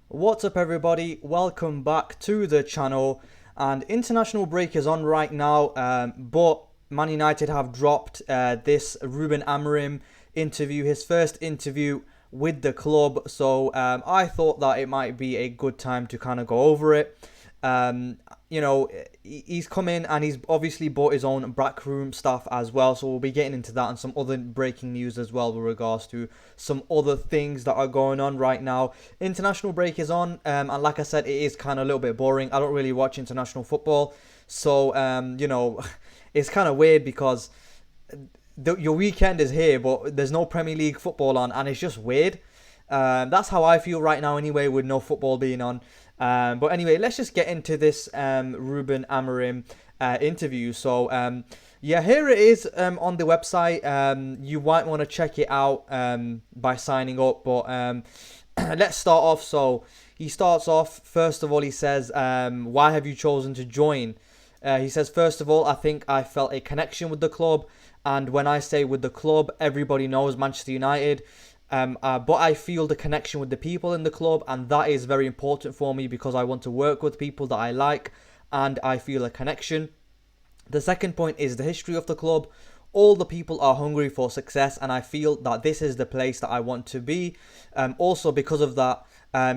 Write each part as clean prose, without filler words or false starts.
What's up, everybody? Welcome back to the channel. And international break is on right now, but Man United have dropped this Ruben Amorim interview, his first interview with the club. So I thought that it might be a good time to kind of go over it. Um, he's come in and he's obviously bought his own backroom staff as well. So we'll be getting into that and some other breaking news as well with regards to some other things that are going on right now. International break is on, and like I said, it is kind of a little bit boring. I don't really watch international football, so it's kind of weird because your weekend is here, but there's no Premier League football on, and it's just weird. That's how I feel right now, anyway, with no football being on. But anyway, let's just get into this Ruben Amorim interview. So, yeah, here it is on the website. You might want to check it out by signing up. But let's start off. So, he starts off, first of all, he says, why have you chosen to join? He says, first of all, I think I felt a connection with the club. And when I say with the club, everybody knows Manchester United. But I feel the connection with the people in the club, and that is very important for me because I want to work with people that I like and I feel a connection. The second point is the history of the club. All the people are hungry for success, and I feel that this is the place that I want to be. Also, because of that,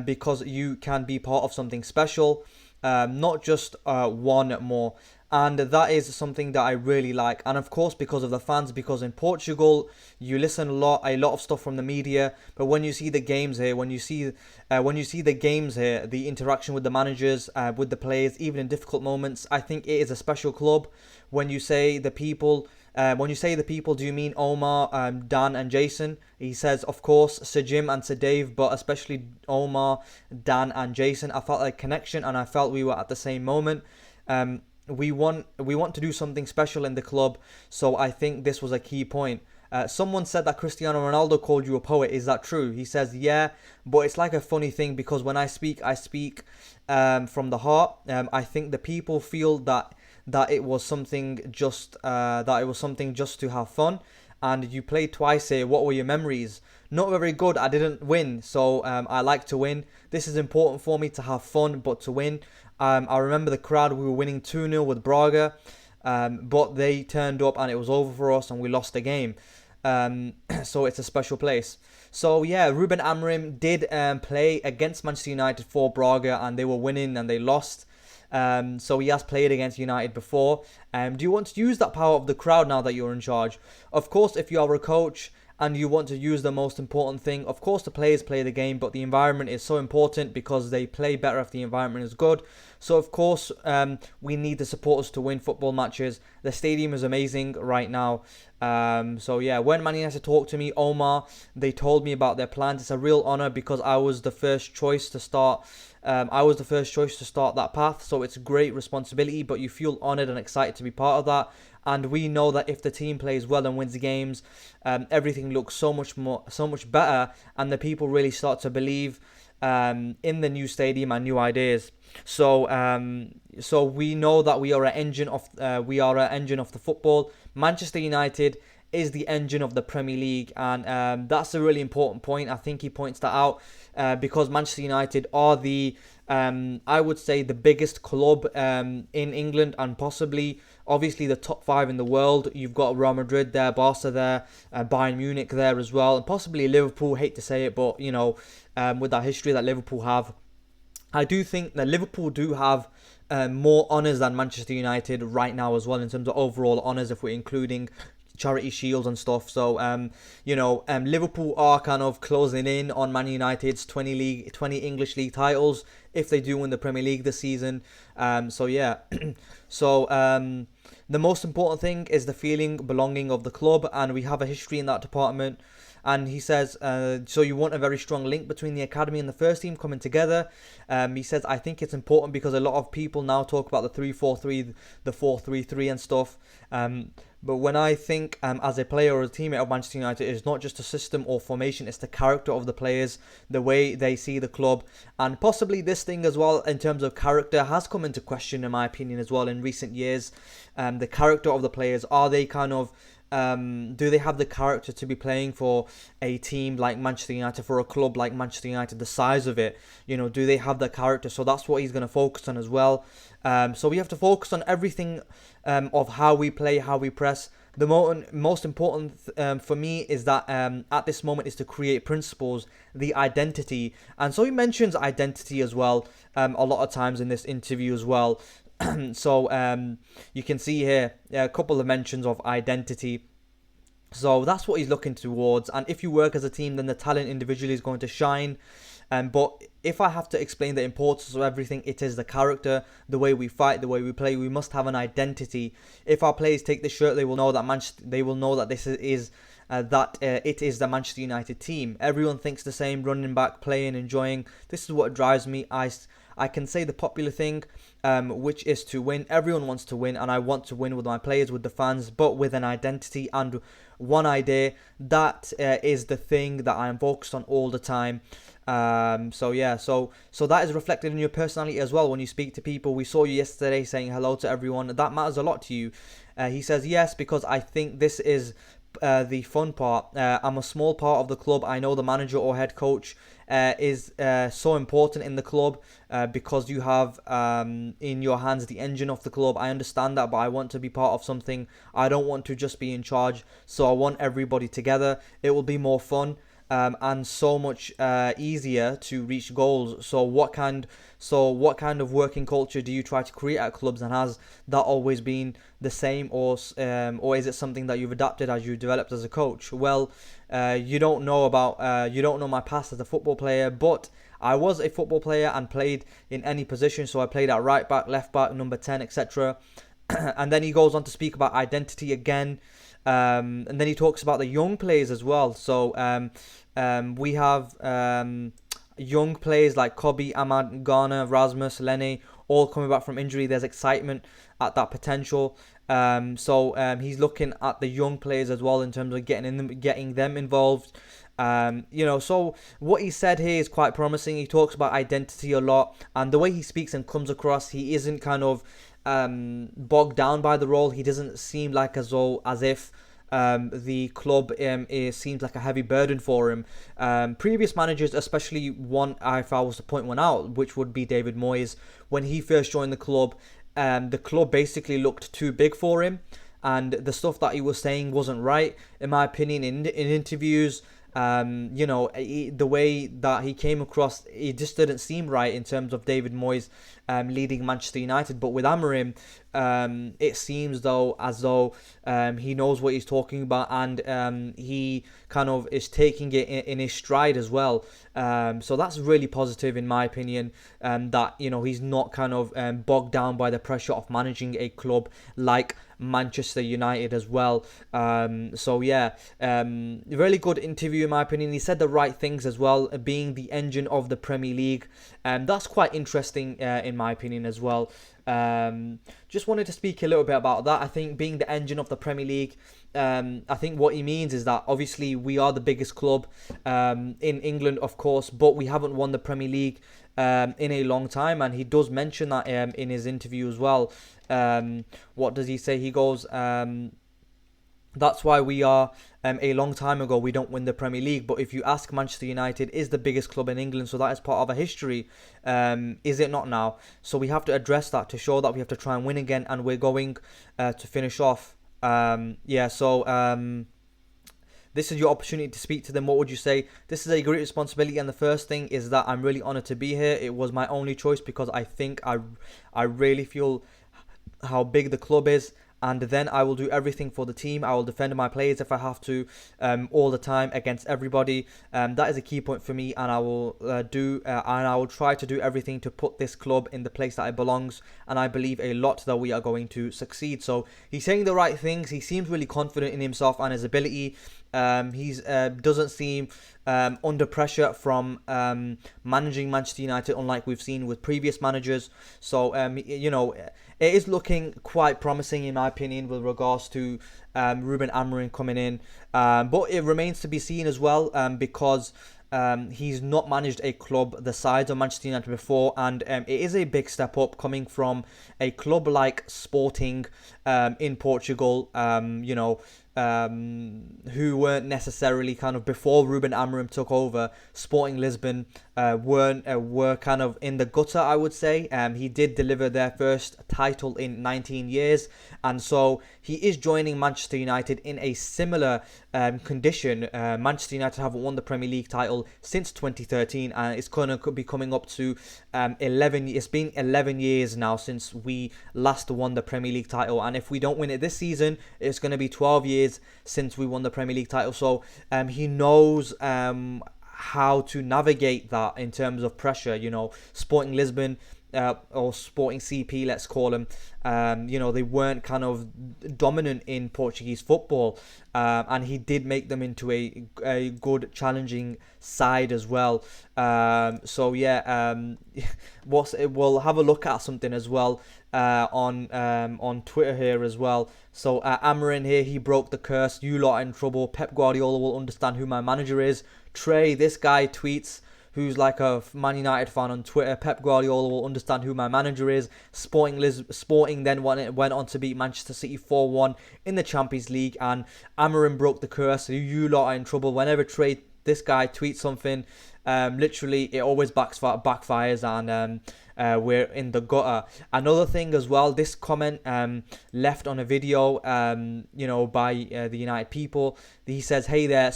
because you can be part of something special, not just one more. And that is something that I really like. And of course, because of the fans, because in Portugal, you listen a lot of stuff from the media. But when you see the games here, when you see the games here, the interaction with the managers, with the players, even in difficult moments, I think it is a special club. When you say the people, do you mean Omar, Dan, and Jason? He says, of course, Sir Jim and Sir Dave, but especially Omar, Dan, and Jason. I felt a connection, and I felt we were at the same moment. We want to do something special in the club, so I think this was a key point. Someone said that Cristiano Ronaldo called you a poet. Is that true? He says, yeah, but it's like a funny thing because when I speak from the heart. I think the people feel that it was something just to have fun. And you played twice here. What were your memories? Not very good. I didn't win, so I like to win. This is important for me to have fun, but to win. I remember the crowd. We were winning 2-0 with Braga, but they turned up and it was over for us and we lost the game. So it's a special place. So yeah, Ruben Amorim did play against Manchester United for Braga and they were winning and they lost. So he has played against United before. Do you want to use that power of the crowd now that you're in charge? Of course, if you are a coach and you want to use the most important thing, of course the players play the game, but the environment is so important because they play better if the environment is good. So of course we need the supporters to win football matches. The stadium is amazing right now. So yeah, when Man United talked to me, Omar, they told me about their plans. It's a real honour because I was the first choice to start. That path, so it's a great responsibility, but you feel honoured and excited to be part of that. And we know that if the team plays well and wins games, everything looks so much better, and the people really start to believe in the new stadium and new ideas. So we know that we are an engine of the football. Manchester United is the engine of the Premier League, and that's a really important point. I think he points that out because Manchester United are I would say the biggest club in England and possibly, obviously, the top 5 in the world. You've got Real Madrid there, Barca there, Bayern Munich there as well, and possibly Liverpool. Hate to say it, but with that history that Liverpool have, I do think that Liverpool do have more honours than Manchester United right now as well in terms of overall honours if we're including charity shields and stuff. So Liverpool are kind of closing in on Man United's 20 English league titles if they do win the Premier League this season. So yeah. So the most important thing is the feeling belonging of the club, and we have a history in that department. And he says, so you want a very strong link between the academy and the first team coming together. He says, I think it's important because a lot of people now talk about the 3-4-3, the 4-3-3 and stuff. But when I think as a player or a teammate of Manchester United, it's not just a system or formation, it's the character of the players, the way they see the club. And possibly this thing as well, in terms of character, has come into question, in my opinion, as well in recent years. The character of the players, are they kind of Do they have the character to be playing for a team like Manchester United, for a club like Manchester United, the size of it? Do they have the character? So that's what he's going to focus on as well. So we have to focus on everything of how we play, how we press. The most important for me is that at this moment is to create principles, the identity. And so he mentions identity as well a lot of times in this interview as well. So you can see here a couple of mentions of identity. So that's what he's looking towards. And if you work as a team, then the talent individually is going to shine. But if I have to explain the importance of everything, it is the character, the way we fight, the way we play. We must have an identity. If our players take the shirt, they will know that this is it is the Manchester United team. Everyone thinks the same, running back, playing, enjoying. This is what drives me. I can say the popular thing, which is to win. Everyone wants to win, and I want to win with my players, with the fans, but with an identity and one idea. That is the thing that I am focused on all the time. So that is reflected in your personality as well. When you speak to people, we saw you yesterday saying hello to everyone. That matters a lot to you. He says yes, because I think this is the fun part. I'm a small part of the club. I know the manager or head coach is so important in the club because you have in your hands the engine of the club. I understand that, but I want to be part of something. I don't want to just be in charge. So I want everybody together. It will be more fun. And so much easier to reach goals. So what kind of working culture do you try to create at clubs, and has that always been the same, or is it something that you've adapted as you developed as a coach? Well, you don't know my past as a football player, but I was a football player and played in any position. So I played at right back, left back, number 10, etc. And then he goes on to speak about identity again. And then he talks about the young players as well. So we have young players like Kobe, Ahmad, Ghana, Rasmus, Lene, all coming back from injury. There's excitement at that potential. So he's looking at the young players as well in terms of getting them involved. So what he said here is quite promising. He talks about identity a lot, and the way he speaks and comes across, he isn't kind of bogged down by the role. He doesn't seem like as if the club seems like a heavy burden for him. Previous managers, especially one, if I was to point one out, which would be David Moyes, when he first joined the club basically looked too big for him, and the stuff that he was saying wasn't right, in my opinion, in interviews. The way that he came across, it just didn't seem right in terms of David Moyes leading Manchester United. But with Amorim, it seems as though he knows what he's talking about, and he kind of is taking it in his stride as well. So that's really positive in my opinion, that he's not kind of bogged down by the pressure of managing a club like Manchester United as well. Really good interview in my opinion. He said the right things as well, being the engine of the Premier League. That's quite interesting in my opinion as well. Just wanted to speak a little bit about that. I think being the engine of the Premier League, I think what he means is that obviously we are the biggest club in England, of course, but we haven't won the Premier League in a long time, and he does mention that in his interview as well. What does he say? He goes, that's why we are a long time ago we don't win the Premier League. But if you ask, Manchester United is the biggest club in England, so that is part of a history. Is it not now? So we have to address that to show that we have to try and win again, and we're going to finish off. This is your opportunity to speak to them. What would you say? This is a great responsibility, and the first thing is that I'm really honoured to be here. It was my only choice because I think I really feel how big the club is, and then I will do everything for the team. I will defend my players if I have to, all the time against everybody. That is a key point for me, and I will I will try to do everything to put this club in the place that it belongs. And I believe a lot that we are going to succeed. So he's saying the right things. He seems really confident in himself and his ability. He doesn't seem under pressure from managing Manchester United, unlike we've seen with previous managers. So it is looking quite promising in my opinion with regards to Ruben Amorim coming in, but it remains to be seen as well, because he's not managed a club the size of Manchester United before, and it is a big step up coming from a club like Sporting in Portugal. who weren't necessarily kind of before Ruben Amorim took over. Sporting Lisbon were kind of in the gutter, I would say. He did deliver their first title in 19 years, and so he is joining Manchester United in a similar condition. Manchester United haven't won the Premier League title since 2013, and it's going to be coming up to 11. It's been 11 years now since we last won the Premier League title, and if we don't win it this season, it's going to be 12 years since we won the Premier League title. So he knows how to navigate that in terms of pressure. Sporting Lisbon, or Sporting CP, let's call them, they weren't kind of dominant in Portuguese football, and he did make them into a good challenging side as well. We'll have a look at something as well on Twitter here as well. So Amorim here, he broke the curse. You lot are in trouble. Pep Guardiola will understand who my manager is. Trey, this guy tweets, who's like a Man United fan on Twitter, Pep Guardiola will understand who my manager is. Sporting then went on to beat Manchester City 4-1 in the Champions League, and Amorim broke the curse. You lot are in trouble. Whenever this guy tweets something, literally it always backfires, and we're in the gutter. Another thing as well, this comment left on a video by the United people. He says, "Hey there,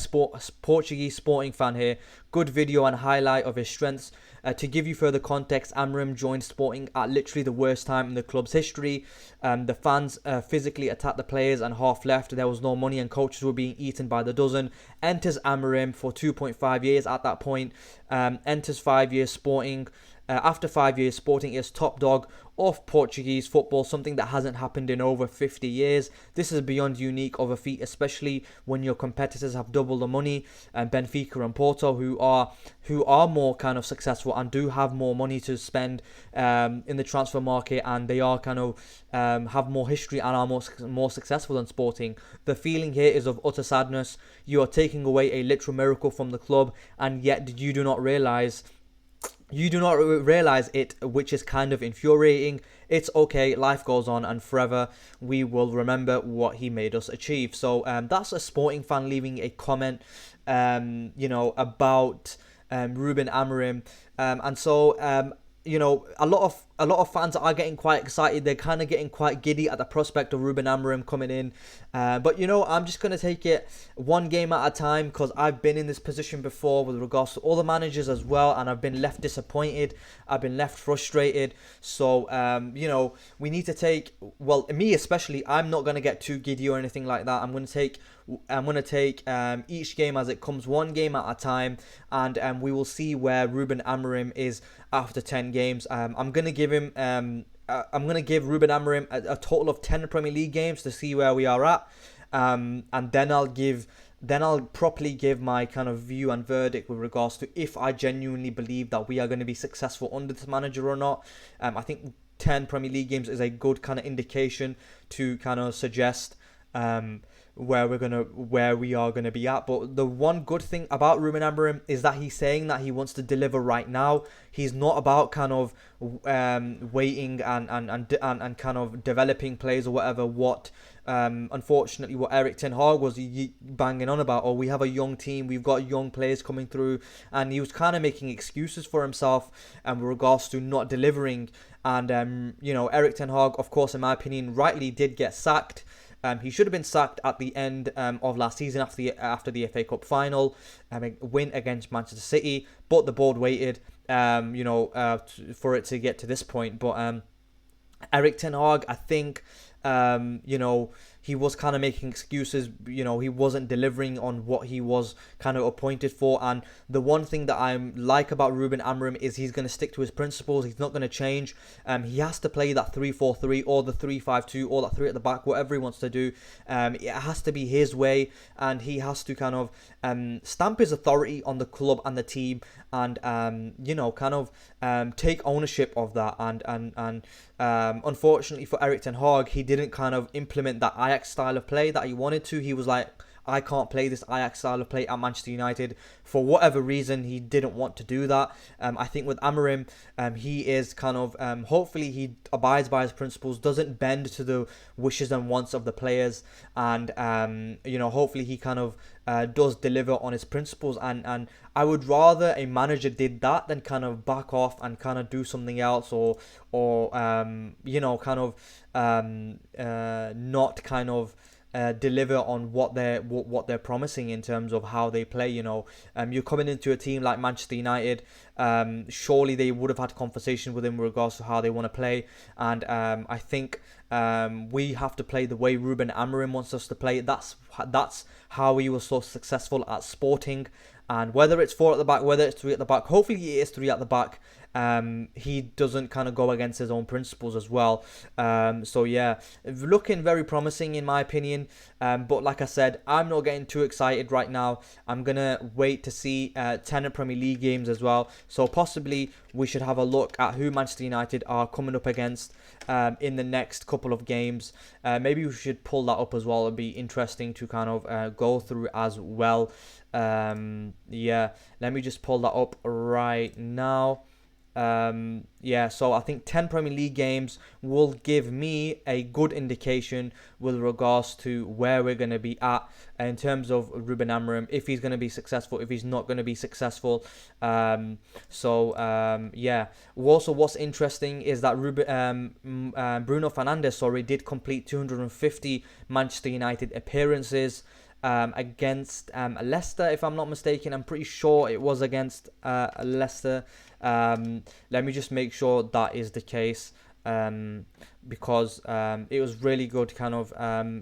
Portuguese Sporting fan here. Good video and highlight of his strengths. To give you further context, Amorim joined Sporting at literally the worst time in the club's history. The fans physically attacked the players and half left. There was no money and coaches were being eaten by the dozen. Enters Amorim for 2.5 years at that point. Enters 5 years Sporting. After 5 years, Sporting is top dog of Portuguese football, something that hasn't happened in over 50 years. This is beyond unique of a feat, especially when your competitors have double the money, Benfica and Porto, who are more kind of successful and do have more money to spend in the transfer market, and they are kind of have more history and are more successful than Sporting. The feeling here is of utter sadness. You are taking away a literal miracle from the club, and yet you do not realize it, which is kind of infuriating. It's okay, life goes on, and forever we will remember what he made us achieve." So that's a Sporting fan leaving a comment about Ruben Amorim, and so a lot of fans are getting quite excited. They're kind of getting quite giddy at the prospect of Ruben Amorim coming in. But I'm just going to take it one game at a time, because I've been in this position before with regards to other managers as well, and I've been left disappointed. I've been left frustrated. So, we need to take, well, me especially, I'm not going to get too giddy or anything like that. I'm going to take each game as it comes, one game at a time, and we will see where Ruben Amorim is after 10 games. I'm going to give Ruben Amorim a total of 10 Premier League games to see where we are at, and then I'll properly give my kind of view and verdict with regards to if I genuinely believe that we are going to be successful under this manager or not. I think 10 Premier League games is a good kind of indication to kind of suggest where we are gonna be at. But the one good thing about Ruben Amorim is that he's saying that he wants to deliver right now. He's not about kind of waiting and kind of developing players or whatever. Unfortunately, what Erik ten Hag was banging on about, we have a young team, we've got young players coming through, and he was kind of making excuses for himself with regards to not delivering. And Erik ten Hag, of course, in my opinion, rightly did get sacked. He should have been sacked at the end of last season after the FA Cup final, win against Manchester City, but the board waited for it to get to this point. But Erik ten Hag, I think he was kind of making excuses. He wasn't delivering on what he was kind of appointed for. And the one thing that I like about Ruben Amorim is he's going to stick to his principles. He's not going to change. He has to play that 3-4-3 or the 3-5-2 or that 3 at the back, whatever he wants to do. It has to be his way, and he has to kind of stamp his authority on the club and the team, and take ownership of that. And unfortunately for Erik ten Hag, he didn't kind of implement that Ajax style of play that he wanted to. He was like, I can't play this Ajax style of play at Manchester United. For whatever reason, he didn't want to do that. I think with Amorim, he is kind of, hopefully he abides by his principles, doesn't bend to the wishes and wants of the players, and hopefully he kind of does deliver on his principles, and I would rather a manager did that than kind of back off and kind of do something else, or not kind of deliver on what they're promising in terms of how they play. You're coming into a team like Manchester United. Surely they would have had conversation with him in regards to how they want to play, and I think we have to play the way Ruben Amorim wants us to play. That's how he was so successful at Sporting. And whether it's 4 at the back, whether it's 3 at the back, hopefully it is 3 at the back. He doesn't kind of go against his own principles as well. So yeah, looking very promising in my opinion. But like I said, I'm not getting too excited right now. I'm going to wait to see 10 Premier League games as well. So possibly we should have a look at who Manchester United are coming up against in the next couple of games. Maybe we should pull that up as well. It'd be interesting to kind of go through as well. Yeah, let me just pull that up right now. So I think 10 Premier League games will give me a good indication with regards to where we're going to be at in terms of Ruben Amorim, if he's going to be successful, if he's not going to be successful. Also what's interesting is that Bruno Fernandes did complete 250 Manchester United appearances against Leicester, if I'm not mistaken. I'm pretty sure it was against Leicester. Let me just make sure that is the case, because it was really good. Kind of,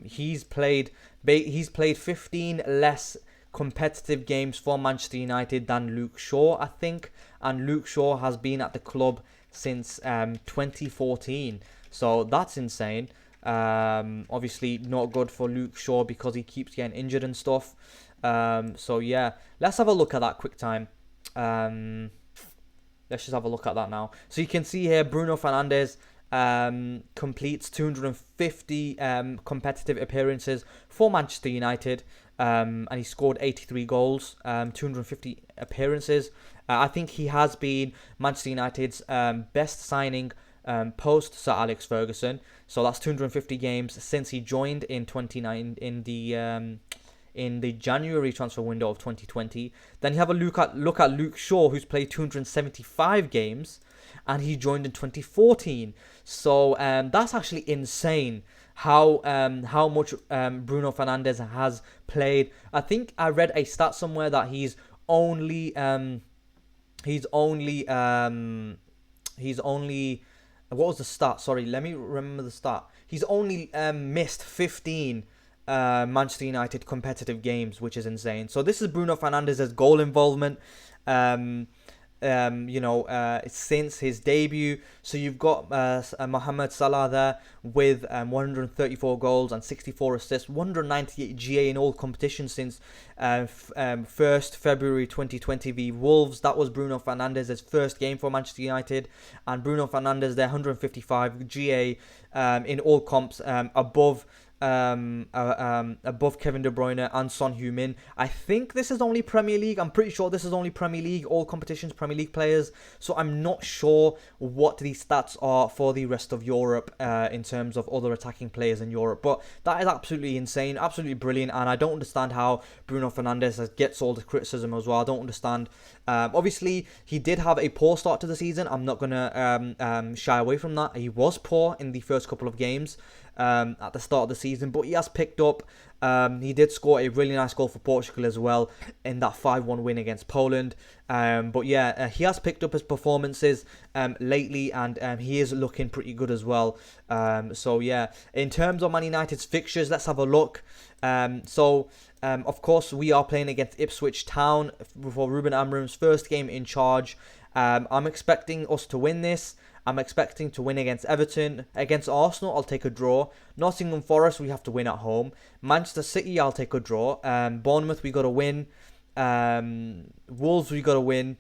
he's played 15 less competitive games for Manchester United than Luke Shaw, I think, and Luke Shaw has been at the club since 2014. So that's insane. Obviously not good for Luke Shaw because he keeps getting injured and stuff. So yeah, let's have a look at that quick time. Let's just have a look at that now. So you can see here Bruno Fernandes completes 250 competitive appearances for Manchester United, and he scored 83 goals, 250 appearances. I think he has been Manchester United's best signing post Sir Alex Ferguson. So that's 250 games since he joined in in the January transfer window of 2020. Then you have a look at Luke Shaw, who's played 275 games, and he joined in 2014. So that's actually insane how much Bruno Fernandes has played. I think I read a stat somewhere that he's only what was the stat? Sorry, let me remember the stat. He's only missed 15 Manchester United competitive games, which is insane. So this is Bruno Fernandes' goal involvement, since his debut. So you've got Mohamed Salah there with 134 goals and 64 assists, 198 GA in all competitions since 1st February 2020 v Wolves. That was Bruno Fernandes' first game for Manchester United, and Bruno Fernandes there 155 GA in all comps, above Kevin De Bruyne and Son Heung-min. I think this is only Premier League. I'm pretty sure this is only Premier League, all competitions, Premier League players. So I'm not sure what these stats are for the rest of Europe in terms of other attacking players in Europe. But that is absolutely insane, absolutely brilliant. And I don't understand how Bruno Fernandes gets all the criticism as well. I don't understand. Obviously, he did have a poor start to the season. I'm not going to shy away from that. He was poor in the first couple of games at the start of the season, but he has picked up. He did score a really nice goal for Portugal as well in that 5-1 win against Poland. But yeah, he has picked up his performances lately, and he is looking pretty good as well. So yeah, in terms of Man United's fixtures, let's have a look. Of course, we are playing against Ipswich Town for Ruben Amorim's first game in charge. I'm expecting us to win this. I'm expecting to win against Everton. Against Arsenal, I'll take a draw. Nottingham Forest, we have to win at home. Manchester City, I'll take a draw. Bournemouth, we got to win. Wolves, we got to win.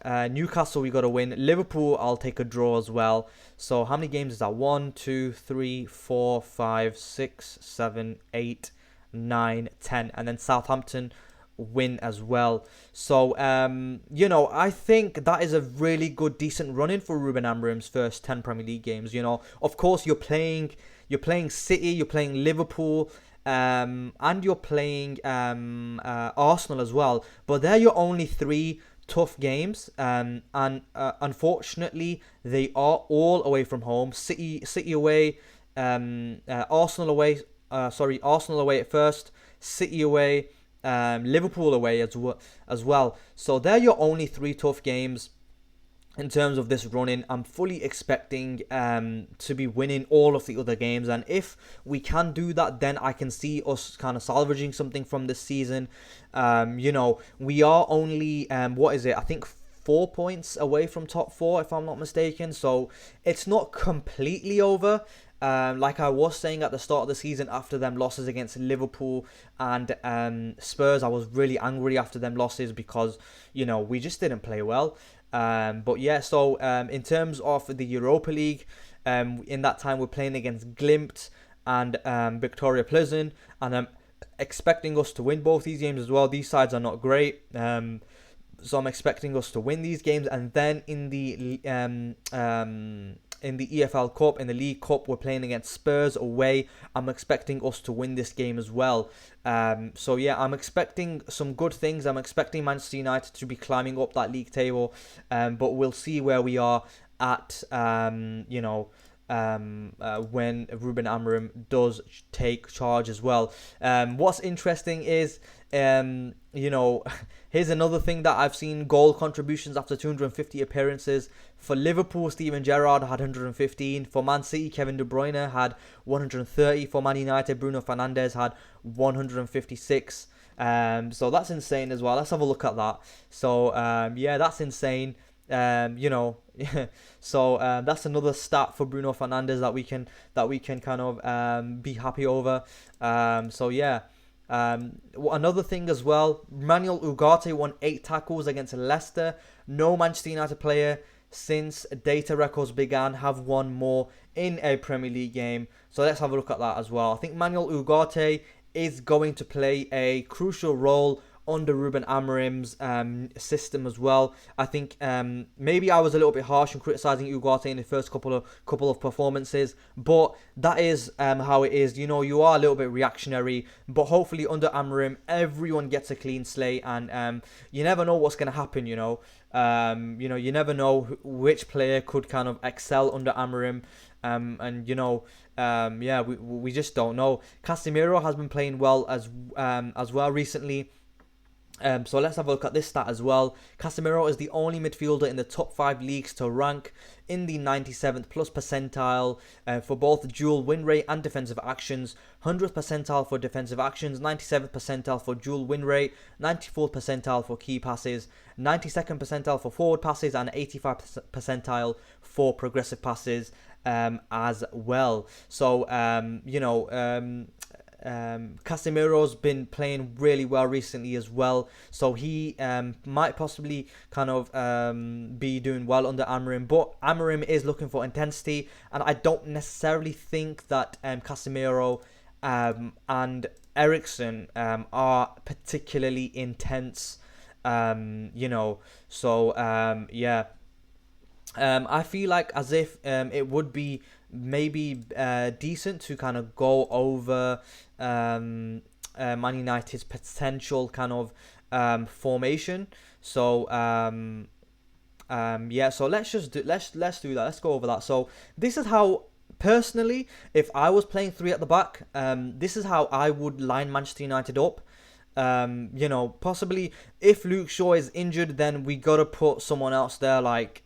Newcastle, we got to win. Liverpool, I'll take a draw as well. So how many games is that? 1, 2, 3, 4, 5, 6, 7, 8. 9, 10, and then Southampton win as well. So I think that is a really good, decent run-in for Ruben Amorim's first 10 Premier League games. Of course you're playing City, you're playing Liverpool, and you're playing Arsenal as well, but they're your only three tough games, and unfortunately they are all away from home. City away, Arsenal away at first, City away, Liverpool away as well. So they're your only three tough games in terms of this run-in. I'm fully expecting to be winning all of the other games, and if we can do that, then I can see us kind of salvaging something from this season. We are only I think 4 points away from top four, if I'm not mistaken, so it's not completely over. Like I was saying at the start of the season, after them losses against Liverpool and Spurs, I was really angry after them losses because we just didn't play well. But yeah, so in terms of the Europa League, in that time we're playing against Glimt and Victoria Pleasant, and I'm expecting us to win both these games as well. These sides are not great, so I'm expecting us to win these games. And then in the EFL Cup, in the League Cup, we're playing against Spurs away. I'm expecting us to win this game as well. So yeah, I'm expecting some good things. I'm expecting Manchester United to be climbing up that league table, but we'll see where we are at when Ruben Amorim does take charge as well. What's interesting is here's another thing that I've seen: goal contributions after 250 appearances. For Liverpool, Steven Gerrard had 115. For Man City, Kevin De Bruyne had 130. For Man United, Bruno Fernandes had 156. So that's insane as well. Let's have a look at that. So that's insane. So that's another stat for Bruno Fernandes that we can kind of be happy over. Another thing as well, Manuel Ugarte won 8 tackles against Leicester. No Manchester United player since data records began have won more in a Premier League game. So let's have a look at that as well. I think Manuel Ugarte is going to play a crucial role under Ruben Amorim's system as well. I think maybe I was a little bit harsh in criticising Ugarte in the first couple of performances, but that is how it is. You are a little bit reactionary, but hopefully under Amorim everyone gets a clean slate, and you never know what's going to happen. You never know which player could kind of excel under Amorim. We just don't know. Casemiro has been playing well as well recently. So let's have a look at this stat as well. Casemiro is the only midfielder in the top 5 leagues to rank in the 97th plus percentile for both dual win rate and defensive actions. 100th percentile for defensive actions, 97th percentile for dual win rate, 94th percentile for key passes, 92nd percentile for forward passes, and 85th percentile for progressive passes as well. So Casemiro's been playing really well recently as well, so he might possibly kind of be doing well under Amorim, but Amorim is looking for intensity, and I don't necessarily think that Casemiro and Eriksen are particularly intense, I feel like as if it would be maybe decent to kind of go over Man United's potential kind of formation. So so let's do that. Let's go over that. So this is how, personally, if I was playing 3 at the back, this is how I would line Manchester United up. Possibly if Luke Shaw is injured, then we gotta put someone else there, like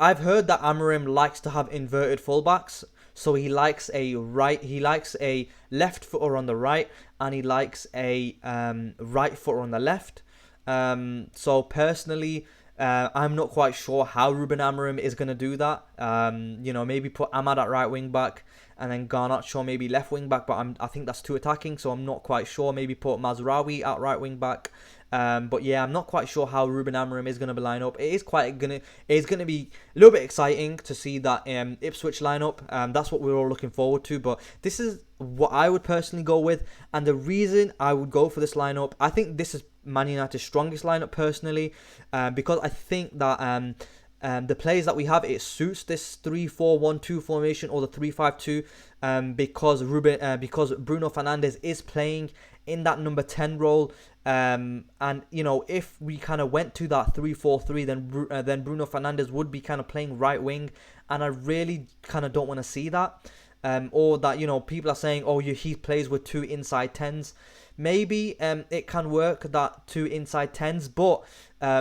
I've heard that Amorim likes to have inverted fullbacks. So he likes a left footer on the right, and he likes a right footer on the left. So personally, I'm not quite sure how Ruben Amorim is going to do that. Maybe put Ahmad at right wing back, and then Garnacho maybe left wing back, but I think that's too attacking, so I'm not quite sure. Maybe put Mazraoui at right wing back, But yeah, I'm not quite sure how Ruben Amorim is going to be lined up. It is going to be a little bit exciting to see that Ipswich lineup. That's what we're all looking forward to. But this is what I would personally go with, and the reason I would go for this lineup, I think this is Man United's strongest lineup personally, because I think that the players that we have, it suits this 3-4-1-2 formation or the 3-5-2, because Bruno Fernandes is playing in that number 10 role, and if we kind of went to that 3-4-3, then Bruno Fernandes would be kind of playing right wing, and I really kind of don't want to see that. Or that, people are saying, oh, he plays with 2 inside 10s. Maybe it can work, that 2 inside 10s, but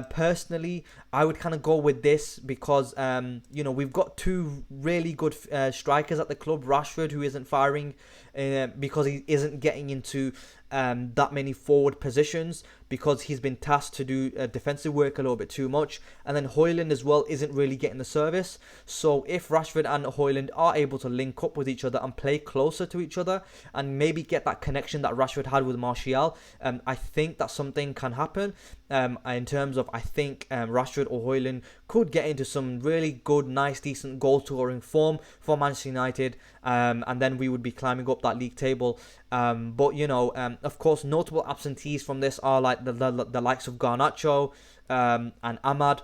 personally, I would kind of go with this because, we've got 2 really good strikers at the club. Rashford, who isn't firing because he isn't getting into that many forward positions because he's been tasked to do defensive work a little bit too much. And then Højlund as well isn't really getting the service. So if Rashford and Højlund are able to link up with each other and play closer to each other and maybe get that connection that Rashford had with Martial, I think that something can happen. In terms of, I think Rashford or Højlund could get into some really good, nice, decent goal-scoring form for Manchester United, and then we would be climbing up that league table. But of course, notable absentees from this are like the likes of Garnacho and Ahmad.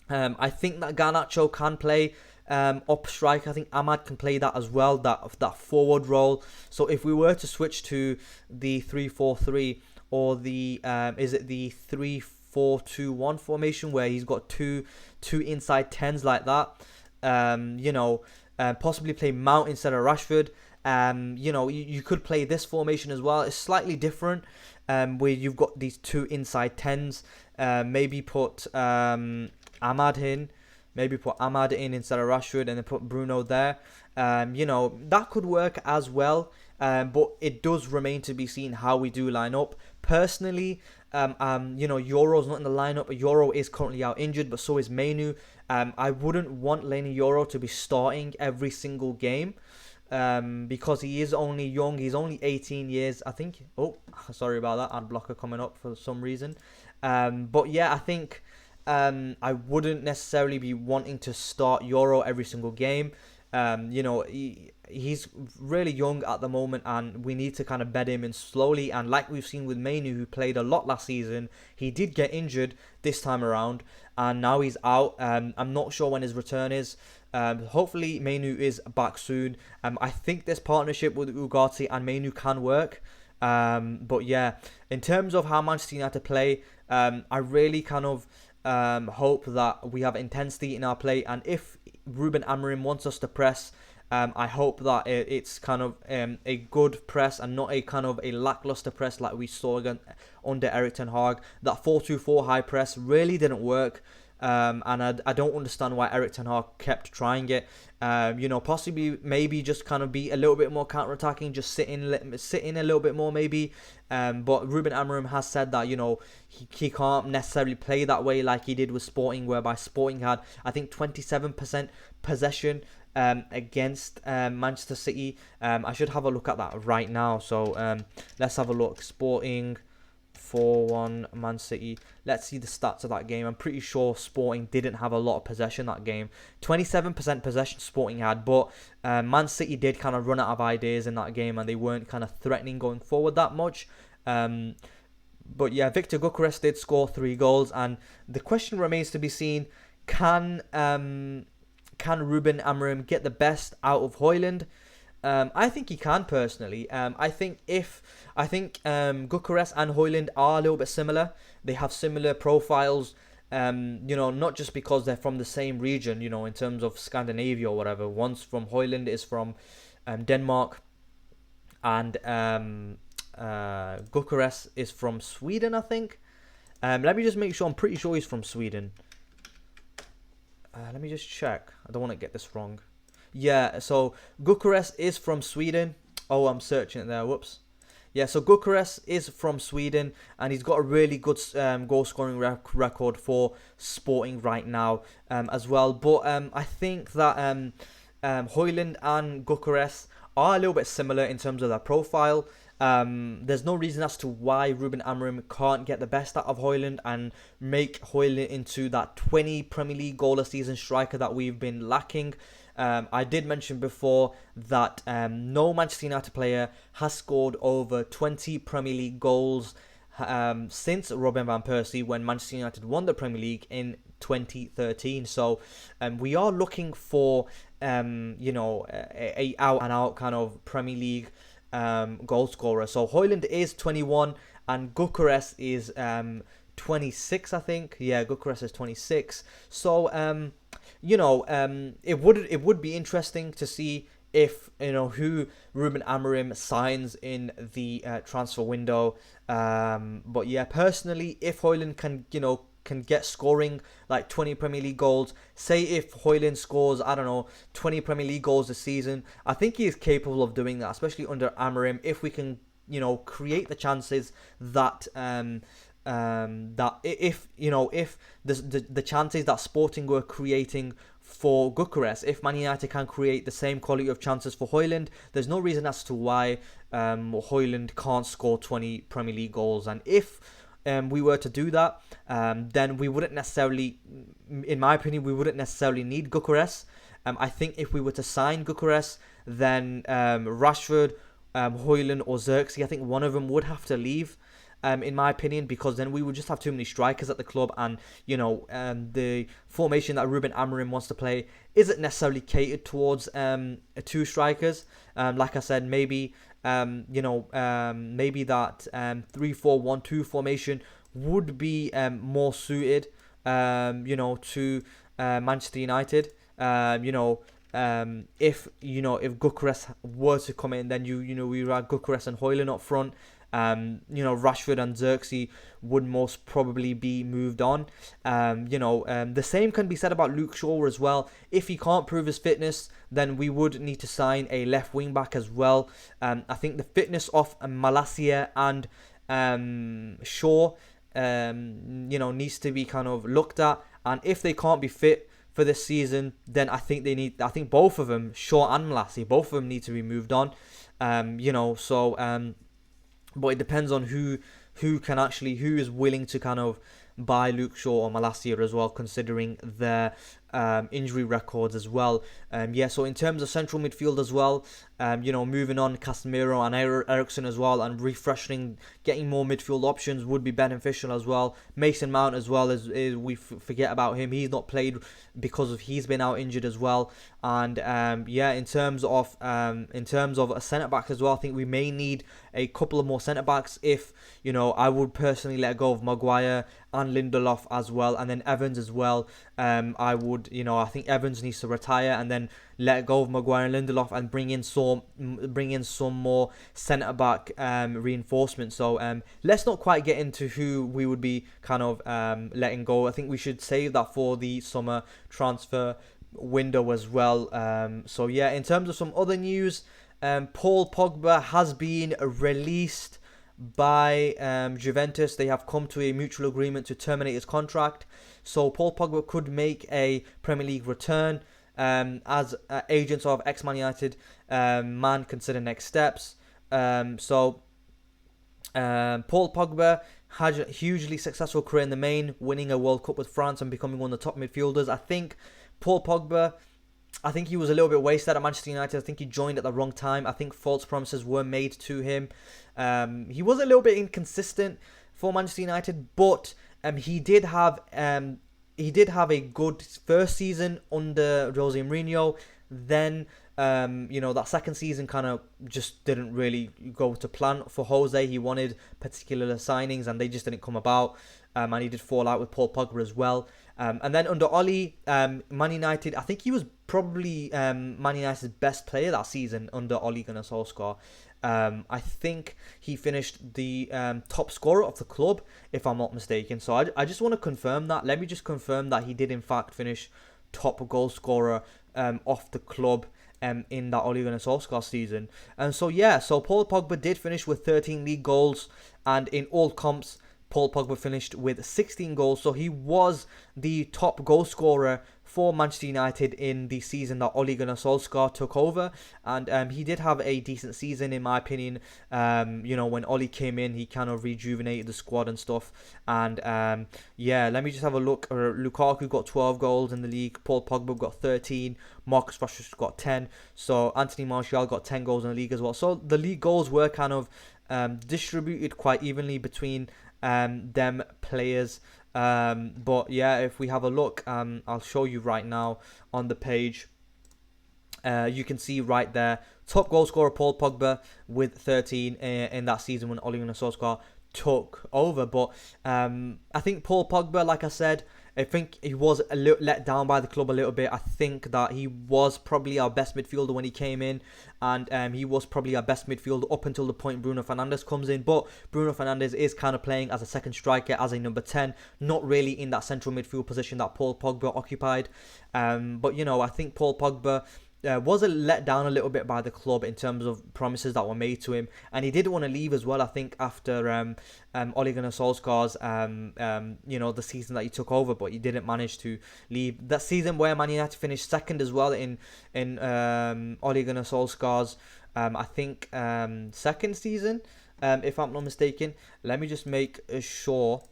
I think that Garnacho can play up strike. I think Ahmad can play that as well, that forward role. So if we were to switch to the 3-4-3 or the is it the 3-4-2-1 formation where he's got two inside 10s like that, possibly play Mount instead of Rashford. You could play this formation as well. It's slightly different, where you've got these 2 inside 10s. Maybe put Ahmad in. Maybe put Ahmad in instead of Rashford, and then put Bruno there. That could work as well. But it does remain to be seen how we do line up. Personally, Euro's not in the lineup. Euro is currently out injured, but so is Mainu. I wouldn't want Lenny Euro to be starting every single game. Because he is only young. He's only 18 years, I think. Oh, sorry about that. Ad blocker coming up for some reason. But yeah, I think I wouldn't necessarily be wanting to start Euro every single game. He's really young at the moment, and we need to kind of bed him in slowly. And like we've seen with Mainu, who played a lot last season, he did get injured this time around, and now he's out. I'm not sure when his return is. Hopefully Mainu is back soon. I think this partnership with Ugarte and Mainu can work. But yeah, in terms of how Manchester United play, I really kind of hope that we have intensity in our play, and if Ruben Amorim wants us to press, I hope that it's kind of a good press and not a kind of a lackluster press like we saw again under Erik ten Hag. That 4-2-4 high press really didn't work. And I don't understand why Erik ten Hag kept trying it. Possibly maybe just kind of be a little bit more counter-attacking, just sit in a little bit more maybe. But Ruben Amorim has said that, he can't necessarily play that way like he did with Sporting, whereby Sporting had, I think, 27% possession against Manchester City. I should have a look at that right now. So let's have a look. Sporting 4-1 Man City. Let's see the stats of that game. I'm pretty sure Sporting didn't have a lot of possession that game. 27% possession Sporting had, but Man City did kind of run out of ideas in that game, and they weren't kind of threatening going forward that much. But yeah, Victor Gyökeres did score 3 goals, and the question remains to be seen: can Ruben Amorim get the best out of Højlund? I think he can personally. I think Gyökeres and Højlund are a little bit similar. They have similar profiles. Not just because they're from the same region. In terms of Scandinavia or whatever. One's from Højlund is from Denmark, and Gyökeres is from Sweden, I think. Let me just make sure. I'm pretty sure he's from Sweden. Let me just check. I don't want to get this wrong. Yeah, so Gyökeres is from Sweden. Oh, I'm searching it there. Whoops. Yeah, so Gyökeres is from Sweden, and he's got a really good goal-scoring record for Sporting right now as well. But I think that Højlund and Gyökeres are a little bit similar in terms of their profile. There's no reason as to why Ruben Amorim can't get the best out of Højlund and make Højlund into that 20 Premier League goal a season striker that we've been lacking. I did mention before that no Manchester United player has scored over 20 Premier League goals since Robin van Persie when Manchester United won the Premier League in 2013. So we are looking for a out and out kind of Premier League goal scorer. So Højlund is 21 and Gyökeres is 26, I think. Yeah, Gyökeres is 26. So it would be interesting to see if who Ruben Amorim signs in the transfer window. But yeah, personally, if Højlund can get scoring like 20 Premier League goals, say if Højlund scores 20 Premier League goals this season, I think he is capable of doing that, especially under Amorim, if we can create the chances that if the chances that Sporting were creating for Gyökeres, if Man United can create the same quality of chances for Højlund, there's no reason as to why Højlund can't score 20 Premier League goals. And if we were to do that, then we wouldn't necessarily, in my opinion, need Gyökeres. I think if we were to sign Gyökeres, then Rashford, Højlund or Xerxes, I think one of them would have to leave. In my opinion, because then we would just have too many strikers at the club, and the formation that Ruben Amorim wants to play isn't necessarily catered towards two strikers. Like I said, maybe maybe that 3-4-1-2 formation would be more suited to Manchester United. If Gyökeres were to come in, then we had Gyökeres and Højlund up front. Rashford and Xerxes would most probably be moved on. The same can be said about Luke Shaw as well. If he can't prove his fitness, then we would need to sign a left wing back as well. I think the fitness of Malacia and Shaw needs to be kind of looked at, and if they can't be fit for this season, then I think both of them, Shaw and Malacia, both of them need to be moved on. But it depends on who is willing to kind of buy Luke Shaw or Malacia as well, considering their injury records as well. So in terms of central midfield as well, moving on Casemiro and Eriksen as well, and refreshing, getting more midfield options would be beneficial as well. Mason Mount as well, as we forget about him. He's not played because he's been out injured as well. And in terms of a centre back as well, I think we may need a couple of more centre backs. If I would personally let go of Maguire and Lindelof as well, and then Evans as well. I think Evans needs to retire and then let go of Maguire and Lindelof and bring in some more centre back reinforcement. So let's not quite get into who we would be kind of letting go. I think we should save that for the summer transfer window as well. In terms of some other news, Paul Pogba has been released by Juventus. They have come to a mutual agreement to terminate his contract. So Paul Pogba could make a Premier League return as agents of ex-Man United man consider next steps. Paul Pogba had a hugely successful career in the main, winning a World Cup with France and becoming one of the top midfielders. I think Paul Pogba, he was a little bit wasted at Manchester United. I think he joined at the wrong time. I think false promises were made to him. He was a little bit inconsistent for Manchester United, but he did have a good first season under Jose Mourinho. Then that second season kind of just didn't really go to plan for Jose. He wanted particular signings and they just didn't come about. And he did fall out with Paul Pogba as well. And then under Oli, Man United, I think he was probably Man United's best player that season under Ole Gunnar Solskjaer. I think he finished the top scorer of the club, if I'm not mistaken. So I just want to confirm that. Let me just confirm that he did in fact finish top goal scorer of the club in that Ole Gunnar Solskjaer season. And so Paul Pogba did finish with 13 league goals and in all comps Paul Pogba finished with 16 goals, so he was the top goal scorer for Manchester United in the season that Ole Gunnar Solskjaer took over, and he did have a decent season in my opinion. When Ole came in, he kind of rejuvenated the squad and stuff, and let me just have a look. Lukaku got 12 goals in the league, Paul Pogba got 13, Marcus Rashford got 10, so Anthony Martial got 10 goals in the league as well. So the league goals were kind of distributed quite evenly between them players. But yeah, if we have a look, I'll show you right now on the page. You can see right there, top goal scorer Paul Pogba with 13 in that season when Ole Gunnar Solskjaer took over. But I think Paul Pogba, like I said, I think he was a little let down by the club a little bit. I think that he was probably our best midfielder when he came in, and he was probably our best midfielder up until the point Bruno Fernandes comes in. But Bruno Fernandes is kind of playing as a second striker, as a number 10, not really in that central midfield position that Paul Pogba occupied. But I think Paul Pogba was let down a little bit by the club in terms of promises that were made to him, and he did want to leave as well. I think after Ole Gunnar Solskjaer's the season that he took over, but he didn't manage to leave. That season where Man United finished second as well in Ole Gunnar Solskjaer's second season, if I'm not mistaken. Let me just make sure.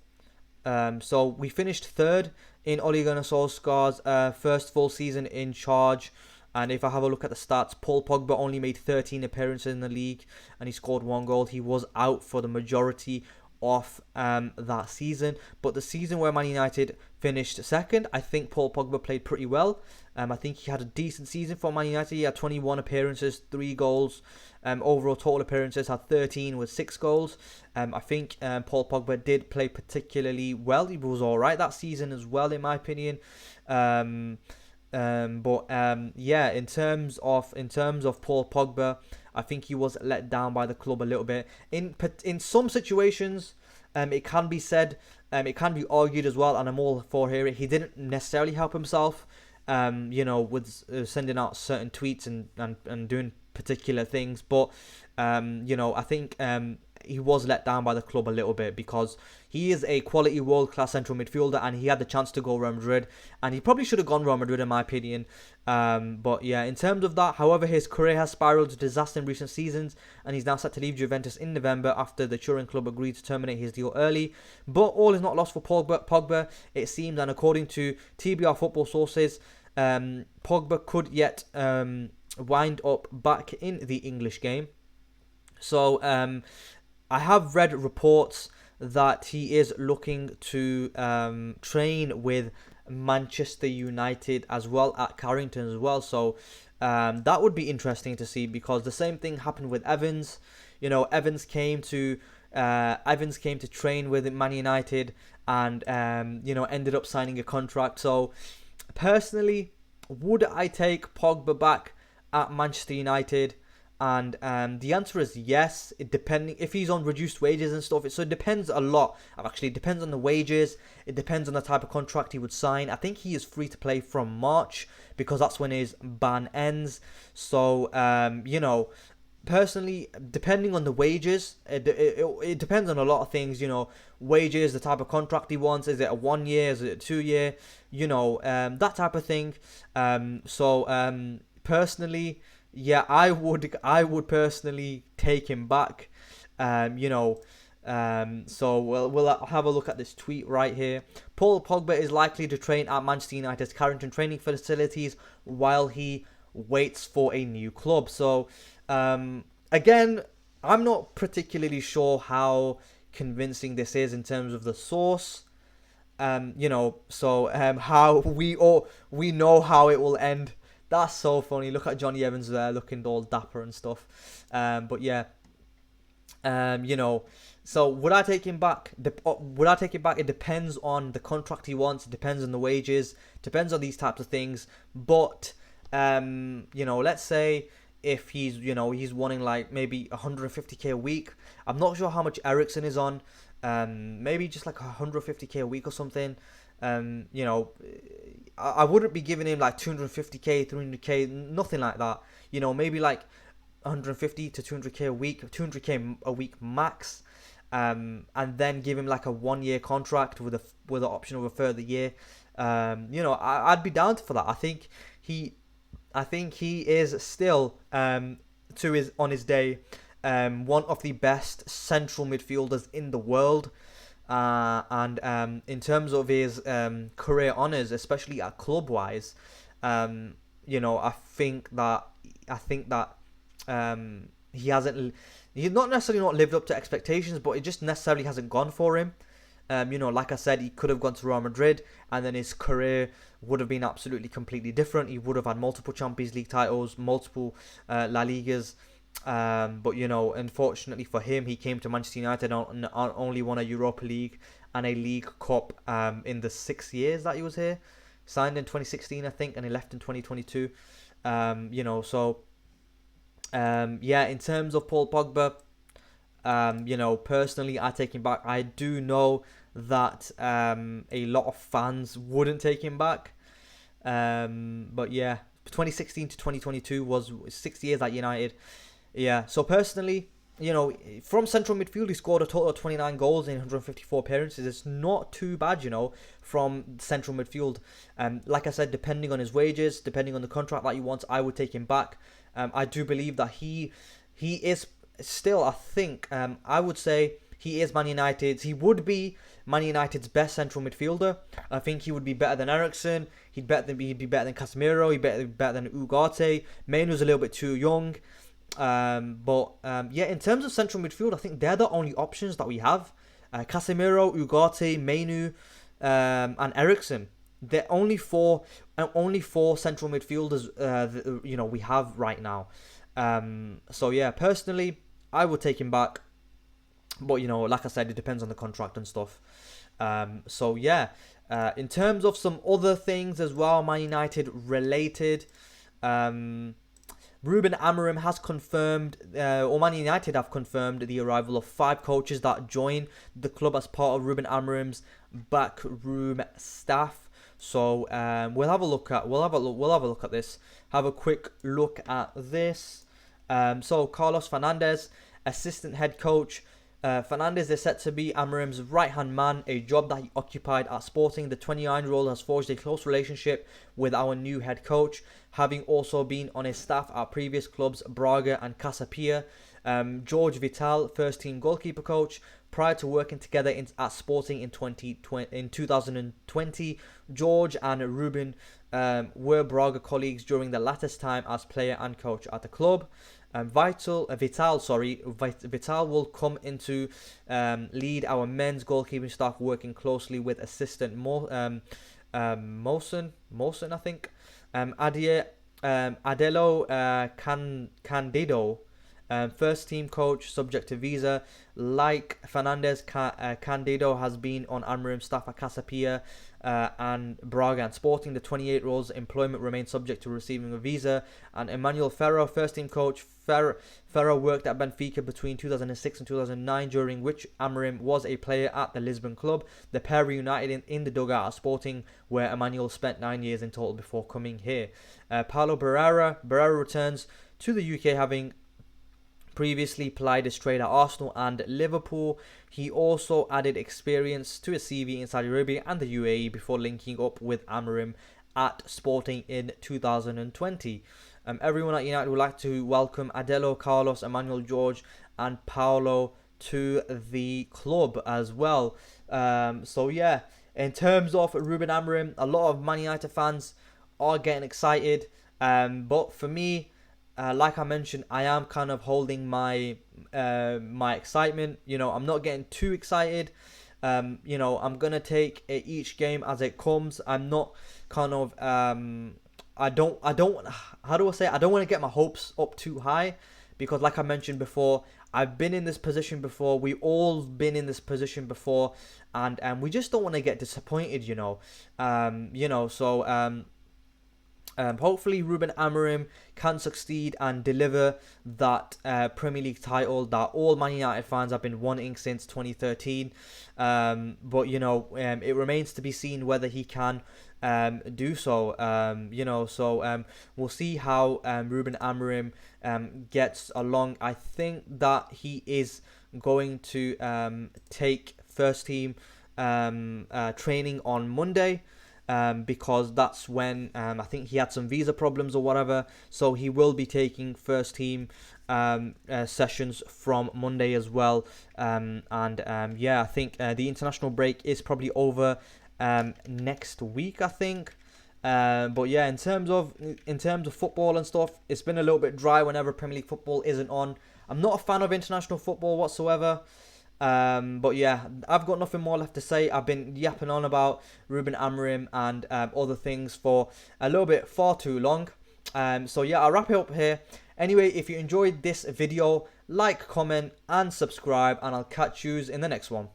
So we finished third in Ole Gunnar Solskjaer's first full season in charge. And if I have a look at the stats, Paul Pogba only made 13 appearances in the league and he scored 1 goal. He was out for the majority of that season. But the season where Man United finished second, I think Paul Pogba played pretty well. I think he had a decent season for Man United. He had 21 appearances, 3 goals. Overall total appearances had 13 with 6 goals. I think Paul Pogba did play particularly well. He was alright that season as well, in my opinion. In terms of Paul Pogba, I think he was let down by the club a little bit. In some situations, it can be said, it can be argued as well, and I'm all for hearing he didn't necessarily help himself. With sending out certain tweets and doing particular things, but I think he was let down by the club a little bit because he is a quality world-class central midfielder and he had the chance to go Real Madrid and he probably should have gone Real Madrid in my opinion. But yeah, in terms of that, however, his career has spiraled to disaster in recent seasons and he's now set to leave Juventus in November after the Turin club agreed to terminate his deal early. But all is not lost for Pogba, it seems, and according to TBR football sources, Pogba could yet wind up back in the English game. So I have read reports that he is looking to train with Manchester United as well at Carrington as well. So that would be interesting to see because the same thing happened with Evans. Evans came to train with Man United and ended up signing a contract. So personally, would I take Pogba back at Manchester United? And the answer is yes, depending if he's on reduced wages and stuff. So it depends a lot. Actually, it depends on the wages. It depends on the type of contract he would sign. I think he is free to play from March because that's when his ban ends. So personally, depending on the wages, it depends on a lot of things. Wages, the type of contract he wants. Is it a 1 year? Is it a 2 year? That type of thing. Personally, yeah, I would personally take him back. So we'll have a look at this tweet right here. Paul Pogba is likely to train at Manchester United's Carrington training facilities while he waits for a new club. So again, I'm not particularly sure how convincing this is in terms of the source. How we know how it will end. That's so funny. Look at Johnny Evans there looking all dapper and stuff. So would I take him back? It depends on the contract he wants. It depends on the wages. Depends on these types of things. But, let's say if he's wanting like maybe 150k a week. I'm not sure how much Eriksen is on. Maybe just like 150k a week or something. I wouldn't be giving him like 250k, 300k, nothing like that. Maybe like 150 to 200k a week, 200k a week max. and then give him like a 1 year contract with the option of a further year. I'd be down for that. I think he is still on his day one of the best central midfielders in the world. And in terms of his career honours, especially at club wise, I think that he's not necessarily not lived up to expectations, but it just necessarily hasn't gone for him. Like I said, he could have gone to Real Madrid, and then his career would have been absolutely completely different. He would have had multiple Champions League titles, multiple La Ligas. But unfortunately for him, he came to Manchester United and only won a Europa League and a League Cup in the 6 years that he was here. Signed in 2016, I think, and he left in 2022. In terms of Paul Pogba, personally, I take him back. I do know that a lot of fans wouldn't take him back. But yeah, 2016 to 2022 was 6 years at United. Yeah, so personally, from central midfield, he scored a total of 29 goals in 154 appearances. It's not too bad, from central midfield. Like I said, depending on his wages, depending on the contract that he wants, I would take him back. I do believe that he is still, I think, I would say he would be Man United's best central midfielder. I think he would be better than Eriksen. He'd be better than Casemiro. He'd be better than Ugarte. Mainu's a little bit too young. In terms of central midfield, I think they're the only options that we have. Casemiro, Ugarte, Mainu, and Eriksen. They're only four central midfielders we have right now. Personally, I would take him back. But like I said, it depends on the contract and stuff. In terms of some other things as well, Man United related, Ruben Amorim has confirmed, or Man United have confirmed, the arrival of 5 coaches that join the club as part of Ruben Amorim's backroom staff. So we'll have a look at this. Have a quick look at this. So Carlos Fernandes, assistant head coach. Fernandes is set to be Amorim's right-hand man, a job that he occupied at Sporting. The 29-year-old has forged a close relationship with our new head coach, having also been on his staff at previous clubs Braga and Casa Pia. Jorge Vital, first-team goalkeeper coach. Prior to working together at Sporting in 2020, George and Ruben were Braga colleagues during the latter's time as player and coach at the club. Vital will come into lead our men's goalkeeping staff, working closely with assistant Mawson, I think. Adelio Candido, first team coach, subject to visa. Like Fernandes, Candido has been on Amorim's staff at Casa Pia and Braga and Sporting. The 28-year-old's employment remains subject to receiving a visa. And Emanuel Ferro, first team coach. Ferro worked at Benfica between 2006 and 2009, during which Amorim was a player at the Lisbon club. The pair reunited in the dugout at Sporting, where Emanuel spent 9 years in total before coming here. Paulo Barreira returns to the UK, having previously plied his trade at Arsenal and Liverpool. He also added experience to his CV in Saudi Arabia and the UAE before linking up with Amorim at Sporting in 2020. Everyone at United would like to welcome Adelio, Carlos, Emmanuel, George and Paulo to the club as well. In terms of Ruben Amorim, a lot of Man United fans are getting excited. But for me, like I mentioned, I am kind of holding my excitement. I'm not getting too excited. I'm gonna take each game as it comes. I'm not kind of I don't how do I say it? I don't want to get my hopes up too high, because like I mentioned before, I've been in this position before. We all been in this position before, and we just don't want to get disappointed. Hopefully Ruben Amorim can succeed and deliver that Premier League title that all Man United fans have been wanting since 2013. It remains to be seen whether he can do so. We'll see how Ruben Amorim gets along. I think that he is going to take first team training on Monday. Because that's when I think he had some visa problems or whatever, so he will be taking first team sessions from Monday as well. I think the international break is probably over next week, I think. But yeah, in terms of football and stuff, it's been a little bit dry whenever Premier League football isn't on. I'm not a fan of international football whatsoever. But yeah, I've got nothing more left to say. I've been yapping on about Ruben Amorim and other things for a little bit far too long. So yeah, I'll wrap it up here. Anyway, if you enjoyed this video, like, comment and subscribe, and I'll catch you in the next one.